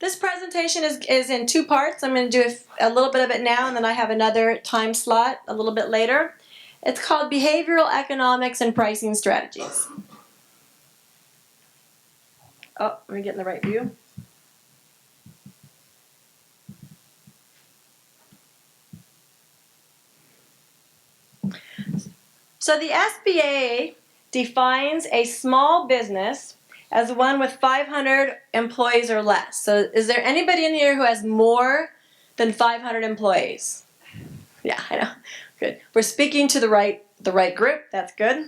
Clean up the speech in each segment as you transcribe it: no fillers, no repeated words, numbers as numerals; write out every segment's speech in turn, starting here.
This presentation is in two parts. I'm going to do a little bit of it now, and then I have another time slot a little bit later. It's called Behavioral Economics and Pricing Strategies. Oh, let me get in the right view. So the SBA defines a small business as one with 500 employees or less. So is there anybody in here who has more than 500 employees? Yeah, I know. Good. We're speaking to the right group. That's good.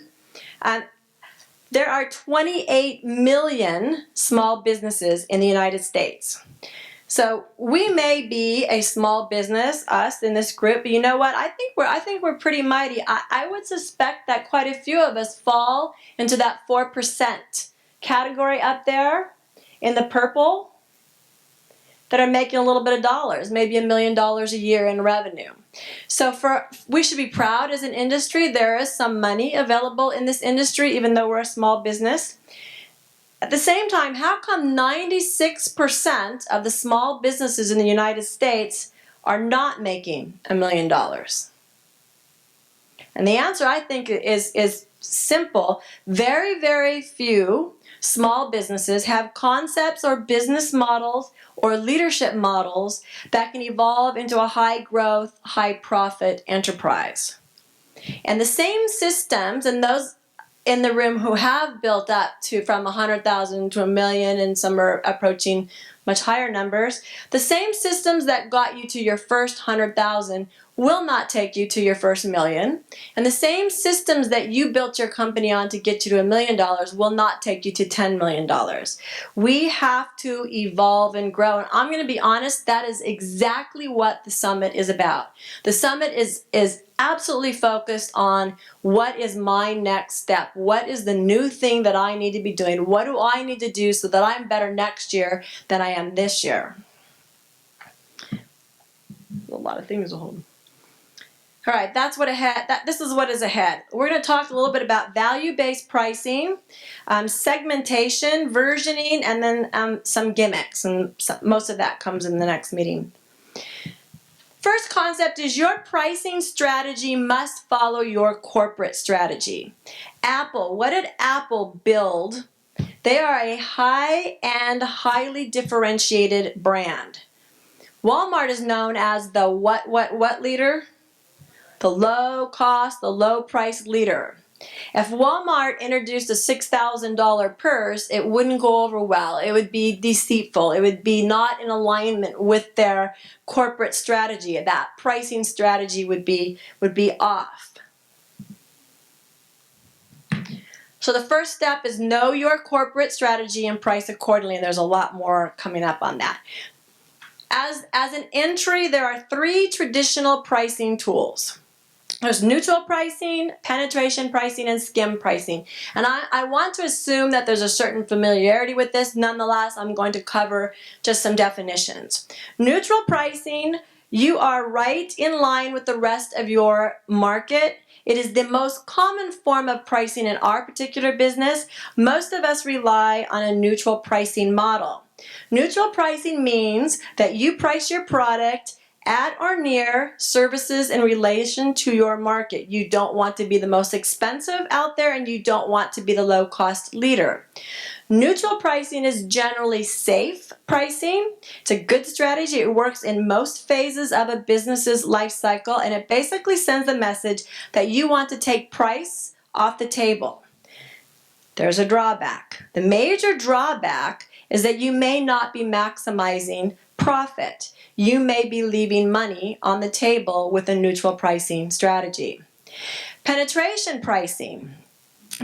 There are 28 million small businesses in the United States. So we may be a small business, us in this group, but you know what? I think we're pretty mighty. I would suspect that quite a few of us fall into that 4% category up there in the purple that are making a little bit of dollars, maybe $1 million a year in revenue. So we should be proud as an industry. There is some money available in this industry, even though we're a small business. At the same time, how come 96% of the small businesses in the United States are not making $1 million? And the answer, I think, is simple. Very, very few small businesses have concepts or business models or leadership models that can evolve into a high-growth, high-profit enterprise. And the same systems, and those in the room who have built up to from 100,000 to 1 million, and some are approaching much higher numbers, the same systems that got you to your first 100,000 will not take you to your first million, and the same systems that you built your company on to get you to $1 million will not take you to $10 million. We have to evolve and grow, and I'm going to be honest, that is exactly what the summit is about. The summit is absolutely focused on what is my next step, what is the new thing that I need to be doing, what do I need to do so that I'm better next year than I am this year. A lot of things to hold. All right, that's what ahead. This is what is ahead. We're going to talk a little bit about value-based pricing, segmentation, versioning, and then some gimmicks. And most of that comes in the next meeting. First concept is your pricing strategy must follow your corporate strategy. Apple, what did Apple build? They are a high-end, highly differentiated brand. Walmart is known as the what leader? The low cost, the low price leader. If Walmart introduced a $6,000 purse, it wouldn't go over well. It would be deceitful. It would be not in alignment with their corporate strategy. That pricing strategy would be off. So the first step is know your corporate strategy and price accordingly, and there's a lot more coming up on that. As an entry, there are 3 traditional pricing tools. There's neutral pricing, penetration pricing, and skim pricing. And I want to assume that there's a certain familiarity with this. Nonetheless, I'm going to cover just some definitions. Neutral pricing, you are right in line with the rest of your market. It is the most common form of pricing in our particular business. Most of us rely on a neutral pricing model. Neutral pricing means that you price your product at or near services in relation to your market. You don't want to be the most expensive out there, and you don't want to be the low-cost leader. Neutral pricing is generally safe pricing. It's a good strategy. It works in most phases of a business's life cycle, and it basically sends a message that you want to take price off the table. There's a drawback. The major drawback is that you may not be maximizing profit. You may be leaving money on the table with a neutral pricing strategy. Penetration pricing.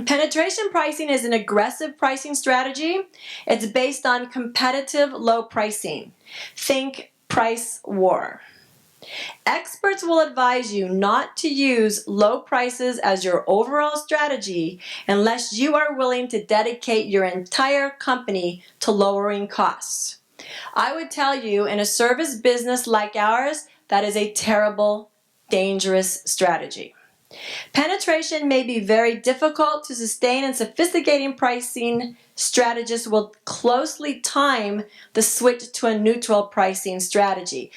Penetration pricing is an aggressive pricing strategy. It's based on competitive low pricing. Think price war. Experts will advise you not to use low prices as your overall strategy unless you are willing to dedicate your entire company to lowering costs. I would tell you, in a service business like ours, that is a terrible, dangerous strategy. Penetration may be very difficult to sustain in sophisticated pricing strategists will closely time the switch to a neutral pricing strategy.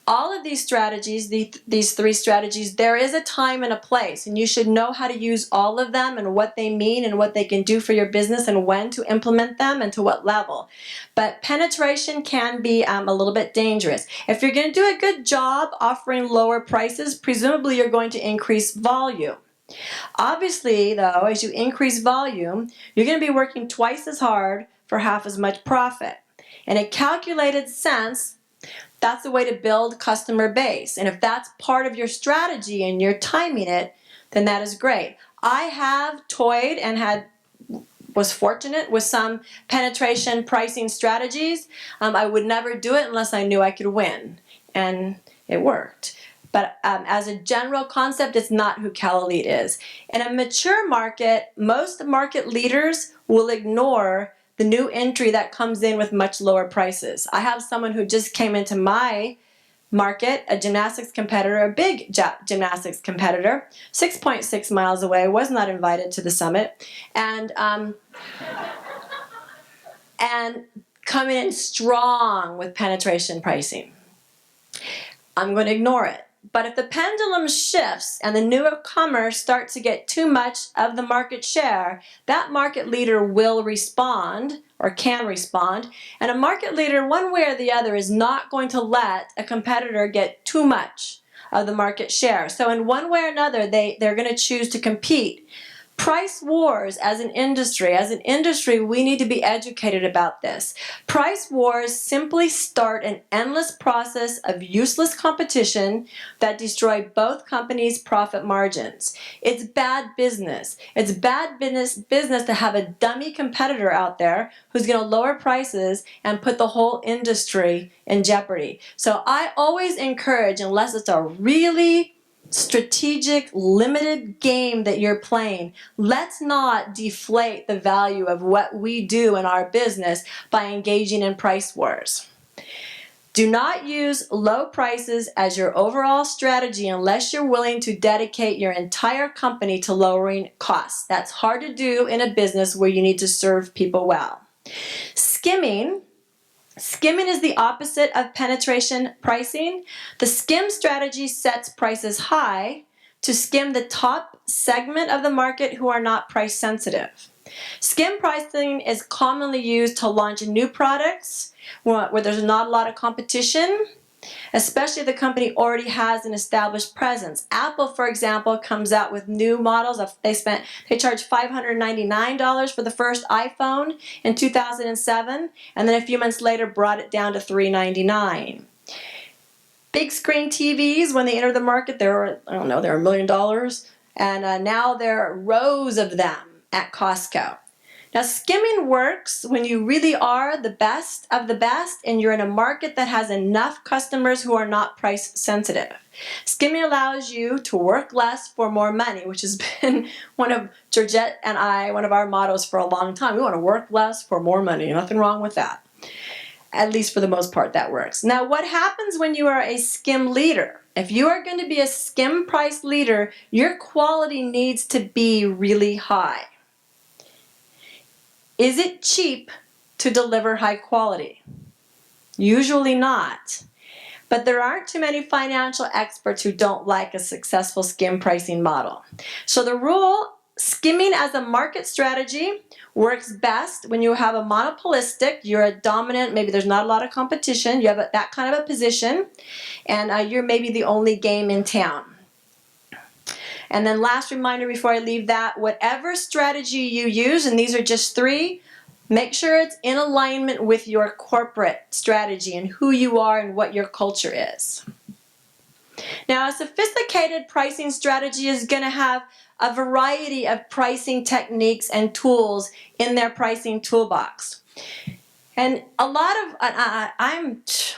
All of these strategies, these three strategies, there is a time and a place, and you should know how to use all of them and what they mean and what they can do for your business and when to implement them and to what level. But penetration can be a little bit dangerous. If you're going to do a good job offering lower prices, presumably you're going to increase volume. Obviously, though, as you increase volume, you're going to be working twice as hard for half as much profit. In a calculated sense, that's the way to build customer base. And if that's part of your strategy and you're timing it, then that is great. I have toyed and was fortunate with some penetration pricing strategies. I would never do it unless I knew I could win. And it worked. But as a general concept, it's not who CalElite is. In a mature market, most market leaders will ignore the new entry that comes in with much lower prices. I have someone who just came into my market, a gymnastics competitor, a big gymnastics competitor, 6.6 miles away, was not invited to the summit, and coming in strong with penetration pricing. I'm going to ignore it. But if the pendulum shifts and the newcomer starts to get too much of the market share, that market leader will respond or can respond. And a market leader, one way or the other, is not going to let a competitor get too much of the market share. So in one way or another, they're going to choose to compete. Price wars as an industry, we need to be educated about this. Price wars simply start an endless process of useless competition that destroy both companies' profit margins. It's bad business. It's bad business to have a dummy competitor out there who's going to lower prices and put the whole industry in jeopardy. So I always encourage, unless it's a really strategic, limited game that you're playing, let's not deflate the value of what we do in our business by engaging in price wars. Do not use low prices as your overall strategy unless you're willing to dedicate your entire company to lowering costs. That's hard to do in a business where you need to serve people well. Skimming is the opposite of penetration pricing. The skim strategy sets prices high to skim the top segment of the market who are not price sensitive. Skim pricing is commonly used to launch new products where there's not a lot of competition, especially if the company already has an established presence. Apple, for example, comes out with new models. They charged $599 for the first iPhone in 2007, and then a few months later brought it down to $399. Big screen TVs, when they entered the market, they were $1 million, and now there are rows of them at Costco. Now, skimming works when you really are the best of the best and you're in a market that has enough customers who are not price sensitive. Skimming allows you to work less for more money, which has been one of Georgette and one of our mottos for a long time. We want to work less for more money. Nothing wrong with that. At least for the most part, that works. Now, what happens when you are a skim leader? If you are going to be a skim price leader, your quality needs to be really high. Is it cheap to deliver high quality? Usually not. But there aren't too many financial experts who don't like a successful skim pricing model. So the rule, skimming as a market strategy works best when you have a monopolistic, you're a dominant, maybe there's not a lot of competition, you have that kind of a position, and you're maybe the only game in town. And then last reminder before I leave that, whatever strategy you use, and these are just three, make sure it's in alignment with your corporate strategy and who you are and what your culture is. Now, a sophisticated pricing strategy is going to have a variety of pricing techniques and tools in their pricing toolbox. And a lot of,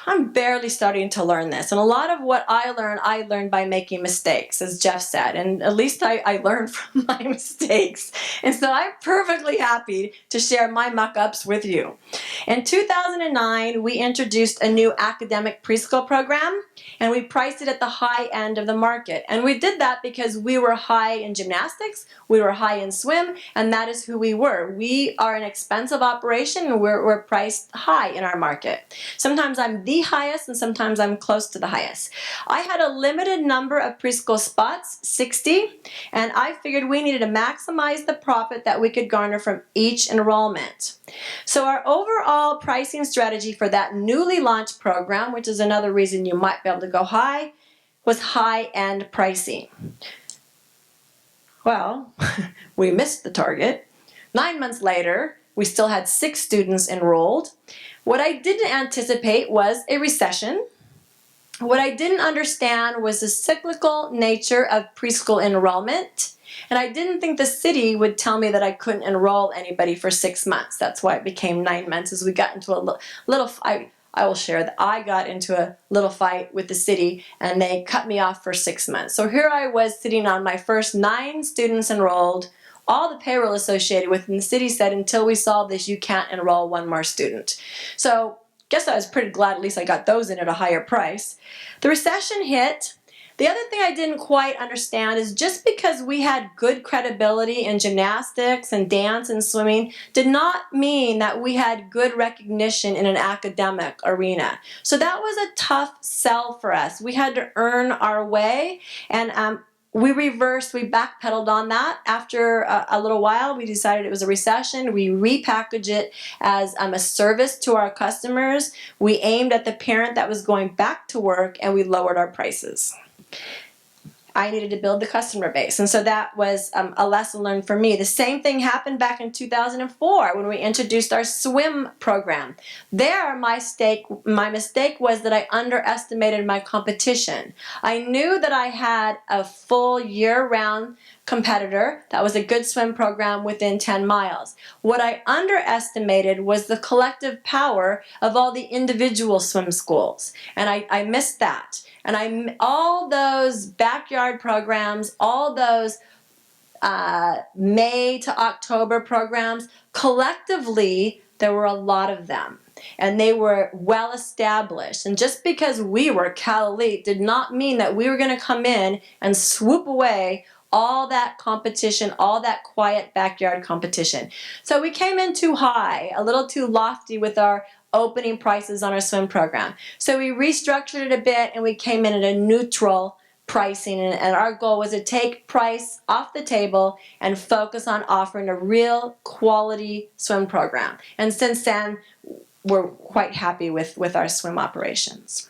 I'm barely starting to learn this. And a lot of what I learned by making mistakes, as Jeff said. And at least I learned from my mistakes. And so I'm perfectly happy to share my muck-ups with you. In 2009, we introduced a new academic preschool program, and we priced it at the high end of the market. And we did that because we were high in gymnastics, we were high in swim, and that is who we were. We are an expensive operation, and we're priced high in our market. Sometimes I'm the highest, and sometimes I'm close to the highest. I had a limited number of preschool spots, 60, and I figured we needed to maximize the profit that we could garner from each enrollment. So our overall pricing strategy for that newly launched program, which is another reason you might be able to go high, was high-end pricing. Well, we missed the target. 9 months later, we still had 6 students enrolled. What I didn't anticipate was a recession. What I didn't understand was the cyclical nature of preschool enrollment. And I didn't think the city would tell me that I couldn't enroll anybody for 6 months. That's why it became 9 months, as we got into a little fight. I will share that I got into a little fight with the city, and they cut me off for 6 months. So here I was sitting on my first 9 students enrolled, all the payroll associated with, and the city said, until we solve this, you can't enroll 1 more student. So guess I was pretty glad at least I got those in at a higher price. The recession hit. The other thing I didn't quite understand is just because we had good credibility in gymnastics and dance and swimming did not mean that we had good recognition in an academic arena. So that was a tough sell for us. We had to earn our way, and we backpedaled on that. After a little while, we decided it was a recession. We repackaged it as a service to our customers. We aimed at the parent that was going back to work, and we lowered our prices. I needed to build the customer base, and so that was a lesson learned for me. The same thing happened back in 2004 when we introduced our swim program. There, my mistake was that I underestimated my competition. I knew that I had a full year-round competitor that was a good swim program within 10 miles. What I underestimated was the collective power of all the individual swim schools, and I missed that. And all those backyard programs, all those May to October programs, collectively, there were a lot of them. And they were well established. And just because we were Cal Elite did not mean that we were going to come in and swoop away all that competition, all that quiet backyard competition. So we came in too high, a little too lofty with our opening prices on our swim program. So we restructured it a bit, and we came in at a neutral pricing, and our goal was to take price off the table and focus on offering a real quality swim program. And since then, we're quite happy with our swim operations.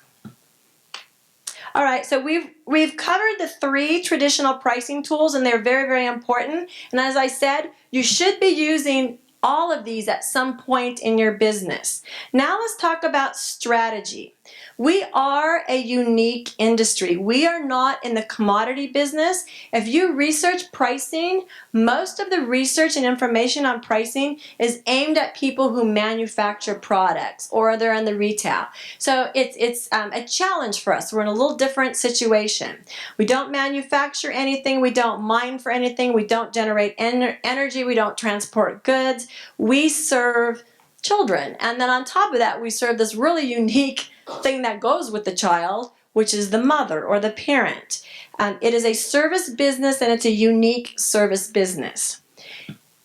All right, so we've covered the 3 traditional pricing tools, and they're very, very important. And as I said, you should be using all of these at some point in your business. Now let's talk about strategy. We are a unique industry. We are not in the commodity business. If you research pricing, most of the research and information on pricing is aimed at people who manufacture products or they're in the retail. So it's a challenge for us. We're in a little different situation. We don't manufacture anything. We don't mine for anything. We don't generate energy. We don't transport goods. We serve children. And then on top of that, we serve this really unique thing that goes with the child, which is the mother or the parent. It is a service business, and it's a unique service business.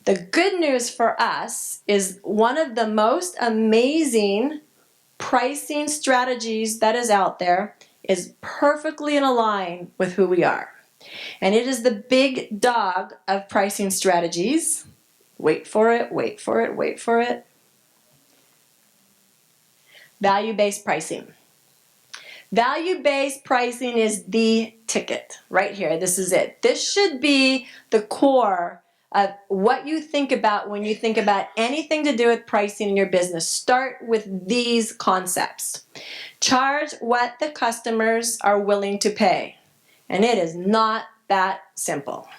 The good news for us is one of the most amazing pricing strategies that is out there is perfectly in line with who we are. And it is the big dog of pricing strategies. Wait for it, wait for it, wait for it. Value-based pricing. Value-based pricing is the ticket right here. This is it. This should be the core of what you think about when you think about anything to do with pricing in your business. Start with these concepts. Charge what the customers are willing to pay. And it is not that simple.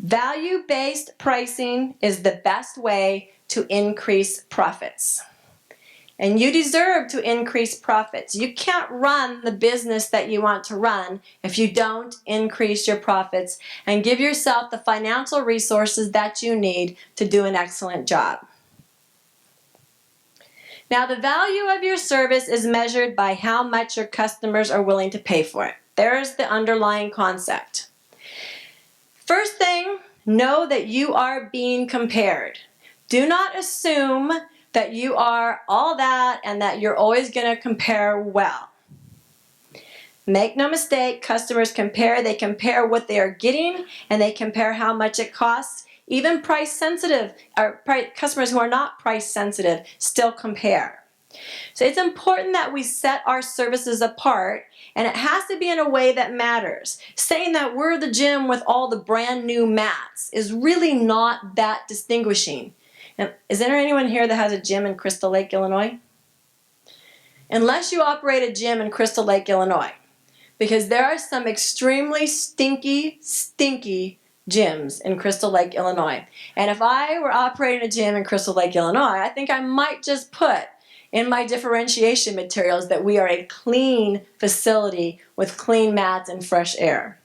Value-based pricing is the best way to increase profits. and you deserve to increase profits. You can't run the business that you want to run if you don't increase your profits and give yourself the financial resources that you need to do an excellent job. Now, the value of your service is measured by how much your customers are willing to pay for it. There's the underlying concept. First thing, know that you are being compared. Do not assume that you are all that and that you're always going to compare well. Make no mistake, customers compare. They compare what they are getting and they compare how much it costs. Even price sensitive, or customers who are not price sensitive still compare. So it's important that we set our services apart, and it has to be in a way that matters. Saying that we're the gym with all the brand new mats is really not that distinguishing. And is there anyone here that has a gym in Crystal Lake, Illinois? Unless you operate a gym in Crystal Lake, Illinois, because there are some extremely stinky gyms in Crystal Lake, Illinois. And if I were operating a gym in Crystal Lake, Illinois, I think I might just put in my differentiation materials that we are a clean facility with clean mats and fresh air.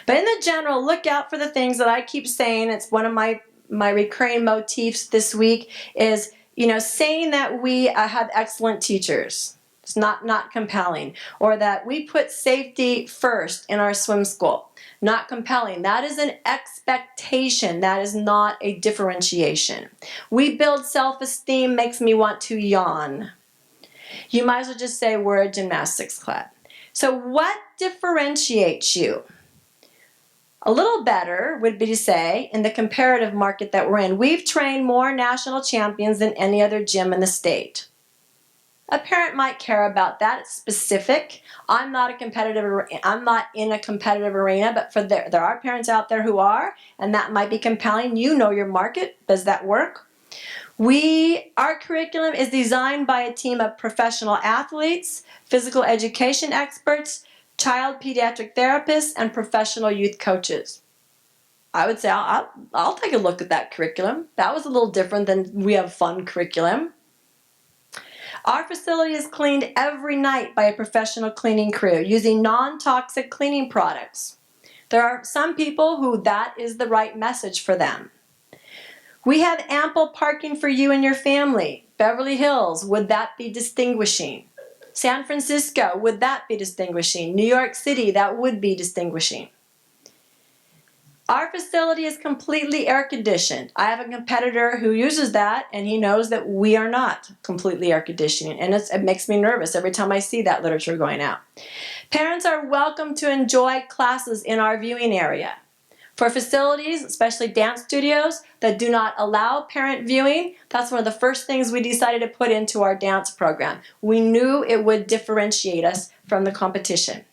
But in the general, look out for the things that I keep saying. It's one of my recurring motifs this week is, saying that we have excellent teachers. It's not compelling. Or that we put safety first in our swim school. Not compelling. That is an expectation. That is not a differentiation. We build self-esteem makes me want to yawn. You might as well just say we're a gymnastics club. So what differentiates you? A little better would be to say, in the comparative market that we're in, we've trained more national champions than any other gym in the state. A parent might care about that. It's specific. I'm not in a competitive arena, but there are parents out there who are, and that might be compelling. You know your market. Does that work? Our curriculum is designed by a team of professional athletes, physical education experts, child pediatric therapists, and professional youth coaches. I would say I'll take a look at that curriculum. That was a little different than we have fun curriculum. Our facility is cleaned every night by a professional cleaning crew using non-toxic cleaning products. There are some people who that is the right message for them. We have ample parking for you and your family. Beverly Hills, would that be distinguishing? San Francisco, would that be distinguishing? New York City, that would be distinguishing. Our facility is completely air conditioned. I have a competitor who uses that, and he knows that we are not completely air conditioning, and it makes me nervous every time I see that literature going out. Parents are welcome to enjoy classes in our viewing area. For facilities, especially dance studios, that do not allow parent viewing, that's one of the first things we decided to put into our dance program. We knew it would differentiate us from the competition.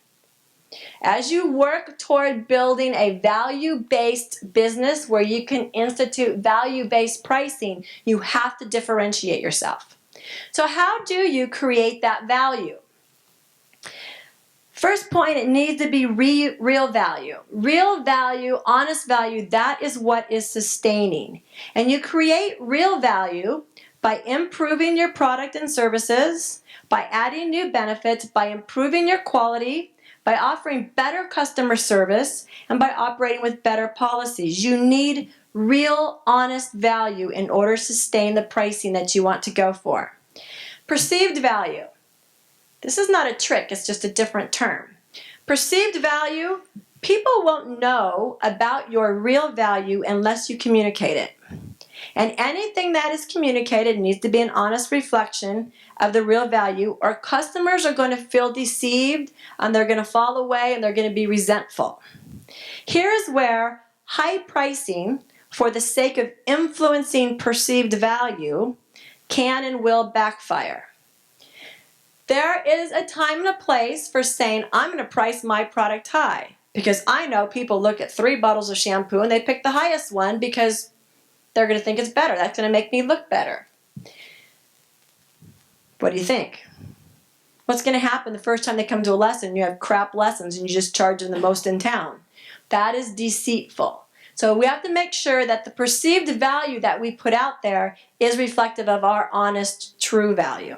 As you work toward building a value-based business where you can institute value-based pricing, you have to differentiate yourself. So how do you create that value? First point, it needs to be real value. Real value, honest value, that is what is sustaining. And you create real value by improving your product and services, by adding new benefits, by improving your quality, by offering better customer service, and by operating with better policies. You need real, honest value in order to sustain the pricing that you want to go for. Perceived value. This is not a trick, it's just a different term. Perceived value, people won't know about your real value unless you communicate it. And anything that is communicated needs to be an honest reflection of the real value, or customers are going to feel deceived and they're going to fall away and they're going to be resentful. Here's where high pricing for the sake of influencing perceived value can and will backfire. There is a time and a place for saying, I'm going to price my product high, because I know people look at 3 bottles of shampoo and they pick the highest one because they're going to think it's better. That's going to make me look better. What do you think? What's going to happen the first time they come to a lesson? You have crap lessons and you just charge them the most in town. That is deceitful. So we have to make sure that the perceived value that we put out there is reflective of our honest, true value.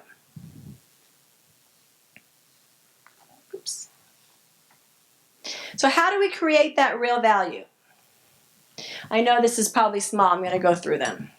So how do we create that real value? I know this is probably small. I'm going to go through them.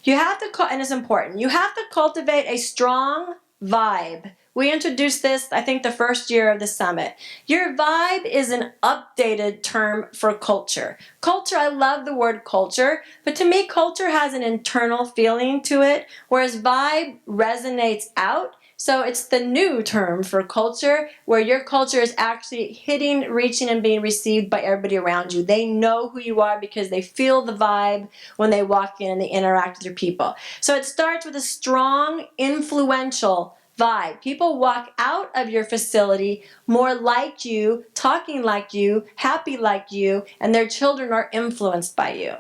You have to, and it's important, you have to cultivate a strong vibe. We introduced this, I think, the first year of the summit. Your vibe is an updated term for culture. Culture, I love the word culture, but to me, culture has an internal feeling to it, whereas vibe resonates out. So it's the new term for culture, where your culture is actually hitting, reaching, and being received by everybody around you. They know who you are because they feel the vibe when they walk in and they interact with your people. So it starts with a strong, influential vibe. People walk out of your facility more like you, talking like you, happy like you, and their children are influenced by you.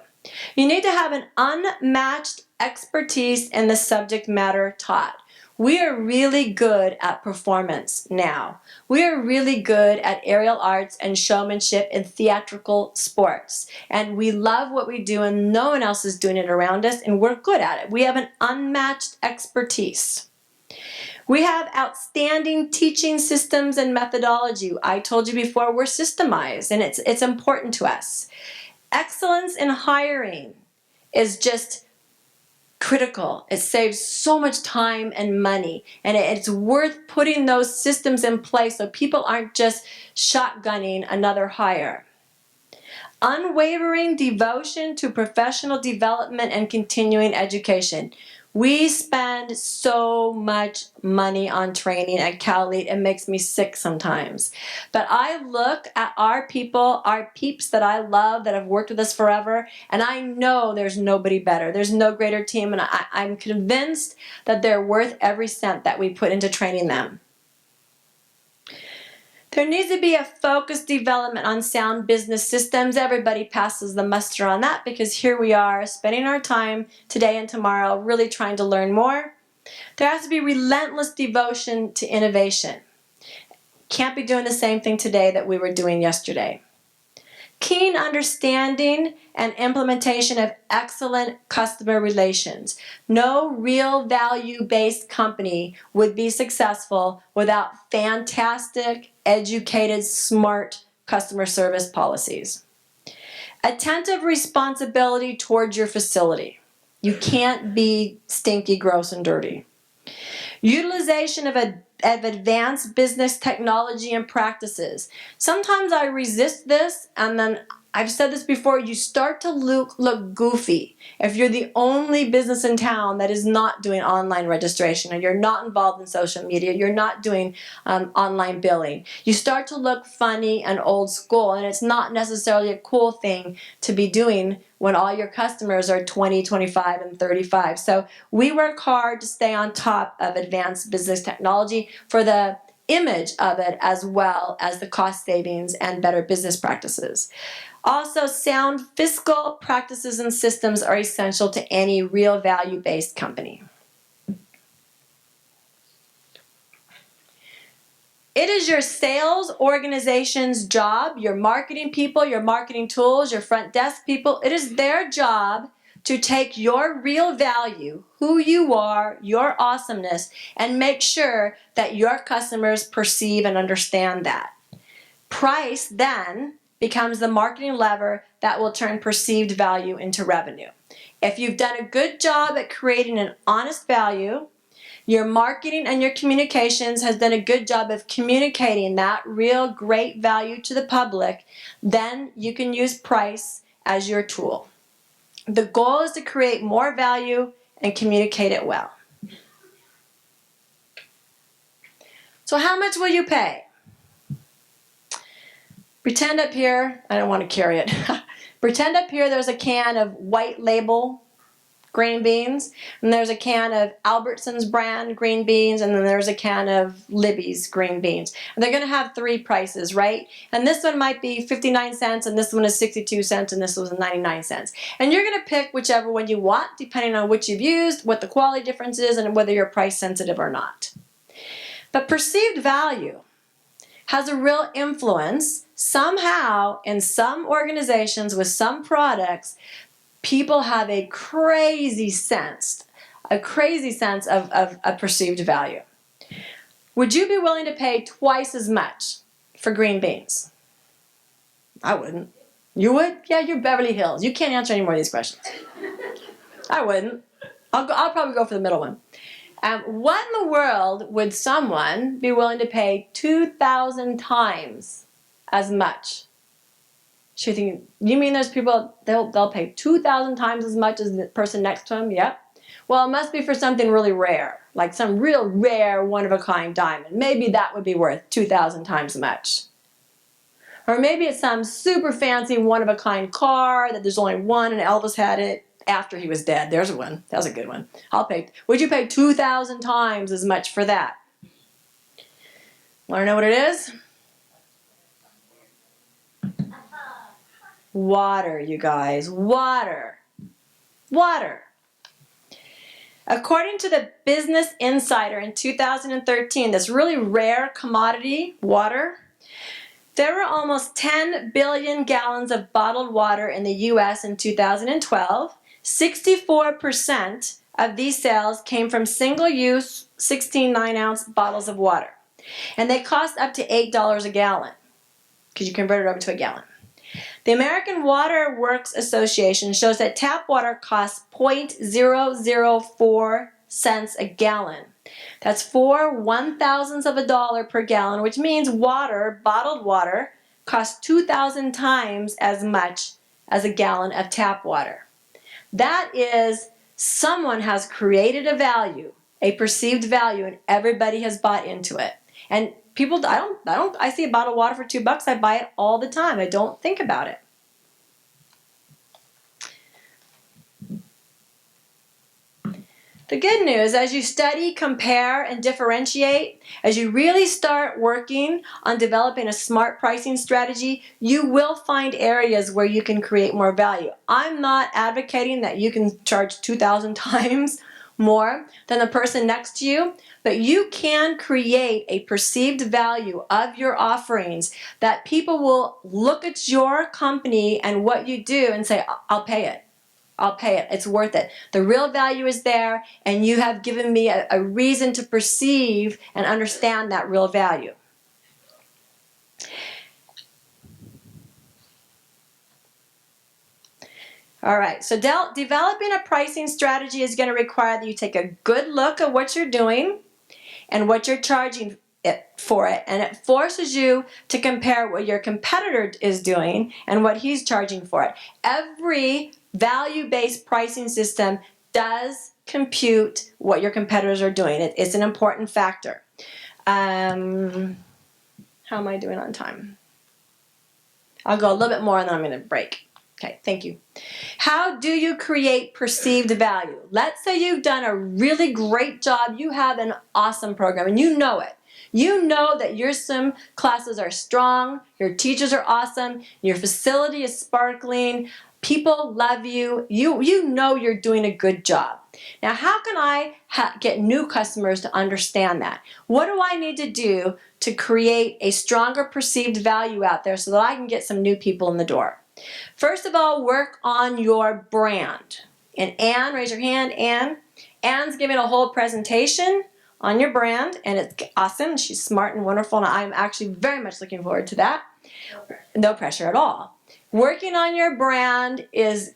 You need to have an unmatched expertise in the subject matter taught. We are really good at performance now. We are really good at aerial arts and showmanship and theatrical sports. And we love what we do and no one else is doing it around us and we're good at it. We have an unmatched expertise. We have outstanding teaching systems and methodology. I told you before, we're systemized and it's important to us. Excellence in hiring is just critical. It saves so much time and money, and it's worth putting those systems in place so people aren't just shotgunning another hire. Unwavering devotion to professional development and continuing education. We spend so much money on training at Cal Elite, it makes me sick sometimes. But I look at our people, our peeps that I love, that have worked with us forever, and I know there's nobody better. There's no greater team, and I'm convinced that they're worth every cent that we put into training them. There needs to be a focused development on sound business systems. Everybody passes the muster on that because here we are spending our time today and tomorrow really trying to learn more. There has to be relentless devotion to innovation. Can't be doing the same thing today that we were doing yesterday. Keen understanding and implementation of excellent customer relations. No real value-based company would be successful without fantastic, educated, smart customer service policies. Attentive responsibility towards your facility. You can't be stinky, gross, and dirty. Utilization of advanced business technology and practices. Sometimes I resist this, and then I've said this before, you start to look goofy if you're the only business in town that is not doing online registration and you're not involved in social media, you're not doing online billing. You start to look funny and old school, and it's not necessarily a cool thing to be doing when all your customers are 20, 25, and 35. So we work hard to stay on top of advanced business technology for the image of it as well as the cost savings and better business practices. Also, sound fiscal practices and systems are essential to any real value-based company. It is your sales organization's job, your marketing people, your marketing tools, your front desk people, it is their job to take your real value, who you are, your awesomeness, and make sure that your customers perceive and understand that. Price then becomes the marketing lever that will turn perceived value into revenue. If you've done a good job at creating an honest value, your marketing and your communications has done a good job of communicating that real great value to the public, then you can use price as your tool. The goal is to create more value and communicate it well. So how much will you pay? Pretend up here, I don't want to carry it. Pretend up here there's a can of white label green beans, and there's a can of Albertsons brand green beans, and then there's a can of Libby's green beans. And they're going to have three prices, right? And this one might be 59 cents, and this one is 62 cents, and this one is 99 cents. And you're going to pick whichever one you want, depending on which you've used, what the quality difference is, and whether you're price sensitive or not. But perceived value has a real influence somehow in some organizations with some products. People have a crazy sense of perceived value. Would you be willing to pay twice as much for green beans? I wouldn't. You would? Yeah, you're Beverly Hills. You can't answer any more of these questions. I wouldn't. I'll probably go for the middle one. What in the world would someone be willing to pay 2,000 times as much? So you think, you mean there's people, they'll pay 2,000 times as much as the person next to them? Yep. Well, it must be for something really rare, like some real rare, one-of-a-kind diamond. Maybe that would be worth 2,000 times as much. Or maybe it's some super fancy, one-of-a-kind car that there's only one and Elvis had it after he was dead. There's one. That was a good one. Would you pay 2,000 times as much for that? Want to know what it is? Water, you guys. Water. Water. According to the Business Insider in 2013, this really rare commodity, water, there were almost 10 billion gallons of bottled water in the U.S. in 2012. 64% of these sales came from single-use 16 9-ounce bottles of water. And they cost up to $8 a gallon because you convert it over to a gallon. The American Water Works Association shows that tap water costs 0.004 cents a gallon. That's 4/1000th of a dollar per gallon, which means water, bottled water, costs 2,000 times as much as a gallon of tap water. That is, someone has created a value, a perceived value, and everybody has bought into it. And people, I see a bottle of water for $2, I buy it all the time. I don't think about it. The good news, as you study, compare, and differentiate, as you really start working on developing a smart pricing strategy, you will find areas where you can create more value. I'm not advocating that you can charge 2,000 times more than the person next to you, but you can create a perceived value of your offerings that people will look at your company and what you do and say, I'll pay it. I'll pay it. It's worth it. The real value is there, and you have given me a reason to perceive and understand that real value. All right, so developing a pricing strategy is going to require that you take a good look at what you're doing and what you're charging for it, and it forces you to compare what your competitor is doing and what he's charging for it. Every value-based pricing system does compute what your competitors are doing. It's an important factor. How am I doing on time? I'll go a little bit more and then I'm going to break. Okay, thank you. How do you create perceived value? Let's say you've done a really great job. You have an awesome program and you know it. You know that your swim classes are strong, your teachers are awesome, your facility is sparkling, people love you, you know you're doing a good job. Now, how can I get new customers to understand that? What do I need to do to create a stronger perceived value out there so that I can get some new people in the door? First of all, work on your brand. And Anne, raise your hand, Anne. Anne's giving a whole presentation on your brand, and it's awesome. She's smart and wonderful, and I'm actually very much looking forward to that. No pressure at all. Working on your brand is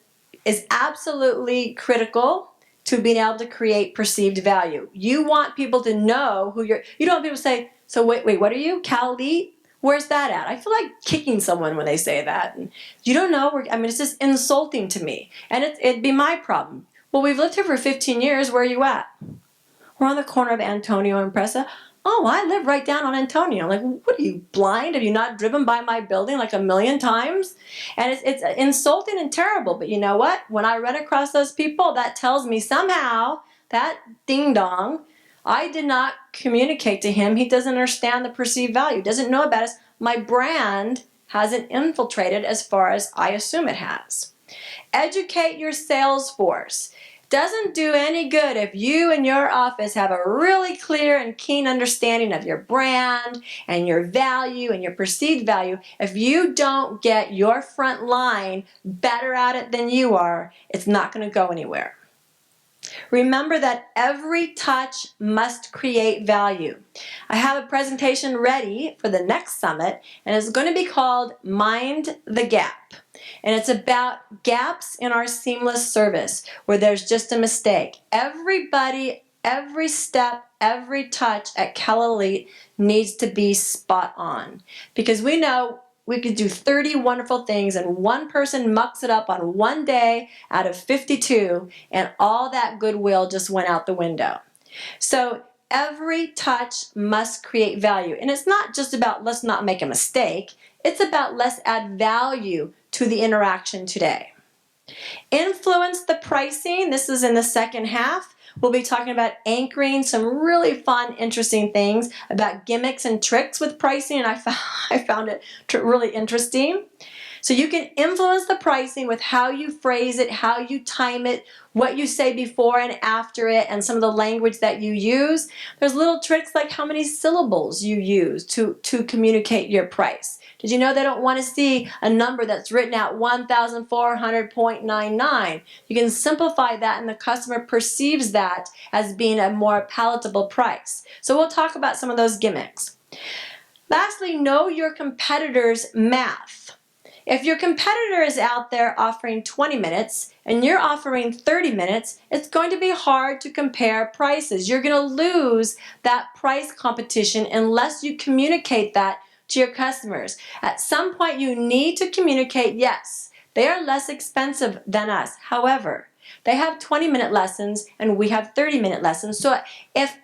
absolutely critical to being able to create perceived value. You want people to know who you don't want people to say, so wait, what are you, Cal-Elite? Where's that at? I feel like kicking someone when they say that. And you don't know, it's just insulting to me. And it'd be my problem. Well, we've lived here for 15 years, where are you at? We're on the corner of Antonio and Presa. Oh, I live right down on Antonio. I'm like, what are you, blind? Have you not driven by my building like a million times? And it's insulting and terrible. But you know what? When I run across those people, that tells me somehow that ding-dong, I did not communicate to him. He doesn't understand the perceived value, doesn't know about us. My brand hasn't infiltrated as far as I assume it has. Educate your sales force. Doesn't do any good if you and your office have a really clear and keen understanding of your brand and your value and your perceived value. If you don't get your front line better at it than you are, it's not going to go anywhere. Remember that every touch must create value. I have a presentation ready for the next summit, and it's going to be called Mind the Gap. And it's about gaps in our seamless service where there's just a mistake. Everybody, every step, every touch at Cal Elite needs to be spot on. Because we know we could do 30 wonderful things and one person mucks it up on one day out of 52 and all that goodwill just went out the window. So every touch must create value. And it's not just about let's not make a mistake. It's about let's add value to the interaction today. Influence the pricing. This is in the second half. We'll be talking about anchoring some really fun, interesting things about gimmicks and tricks with pricing, and I found it really interesting. So you can influence the pricing with how you phrase it, how you time it, what you say before and after it, and some of the language that you use. There's little tricks like how many syllables you use to communicate your price. Did you know they don't want to see a number that's written out 1,400.99? You can simplify that and the customer perceives that as being a more palatable price. So we'll talk about some of those gimmicks. Lastly, know your competitor's math. If your competitor is out there offering 20 minutes and you're offering 30 minutes, it's going to be hard to compare prices. You're going to lose that price competition unless you communicate that to your customers. At some point you need to communicate, yes, they are less expensive than us. However, they have 20-minute lessons and we have 30-minute lessons. So if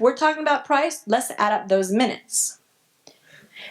we're talking about price, let's add up those minutes.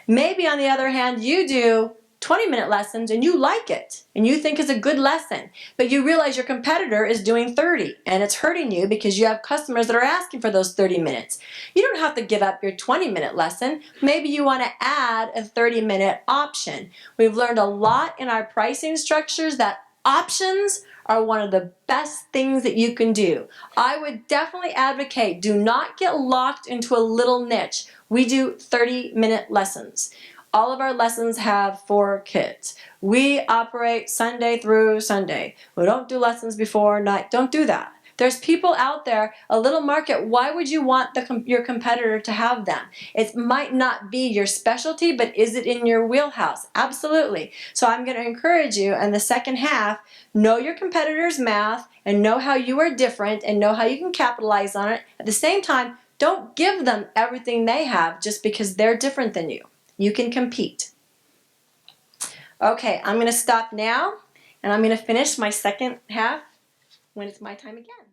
Maybe on the other hand, you do 20-minute lessons and you like it and you think it's a good lesson, but you realize your competitor is doing 30 and it's hurting you because you have customers that are asking for those 30 minutes. You don't have to give up your 20-minute lesson. Maybe you want to add a 30-minute option. We've learned a lot in our pricing structures that options are one of the best things that you can do. I would definitely advocate do not get locked into a little niche. We do 30-minute lessons. All of our lessons have 4 kids. We operate Sunday through Sunday. We don't do lessons before night. Don't do that. There's people out there, a little market. Why would you want your competitor to have them? It might not be your specialty, but is it in your wheelhouse? Absolutely. So I'm going to encourage you in the second half, know your competitor's math and know how you are different and know how you can capitalize on it. At the same time, don't give them everything they have just because they're different than you. You can compete. Okay, I'm going to stop now and I'm going to finish my second half when it's my time again.